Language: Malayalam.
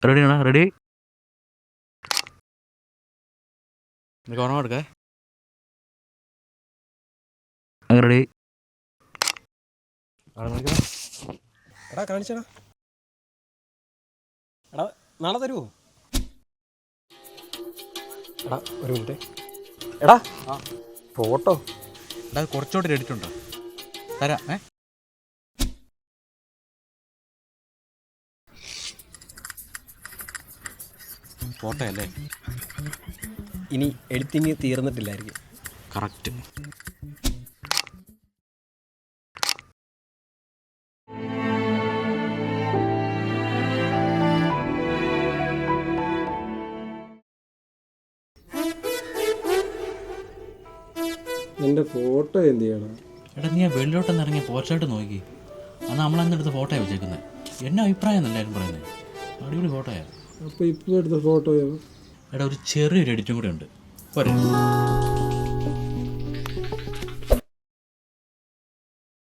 റെഡിയാണോ? റെഡി? ഓർമ്മ എടുക്കേ. റെഡി? എടാ കാണിച്ചടാ. എടാ നാളെ തരുമോ? എടാ ഒരു മിനിറ്റ്. എടാ ഫോട്ടോ. എടാ കുറച്ചുകൂടി എഡിറ്റ് ഉണ്ടോ? തരാം. ഫോട്ടോ അല്ലേ? ഇനി എഡിറ്റിങ് തീർന്നിട്ടില്ലായിരിക്കും. കറക്റ്റ്. എൻ്റെ ഫോട്ടോ എന്ത് ചെയ്യണം? എടാ നീ ആ വെള്ളിലോട്ടൊന്ന് ഇറങ്ങി പോർച്ചായിട്ട് നോക്കി. അന്ന് നമ്മളെടുത്ത് ഫോട്ടോയാണ് വെച്ചേക്കുന്നത്. എന്നെ അഭിപ്രായം എന്നല്ല എല്ലാവരും പറയുന്നത്. അടിപൊളി ഫോട്ടോയാണ്. അപ്പോൾ ഇപ്പോൾ എടുത്ത ഫോട്ടോ എടാ ഒരു ചെറിയൊരു എഡിറ്റും കൂടെ ഉണ്ട്. പോരെ?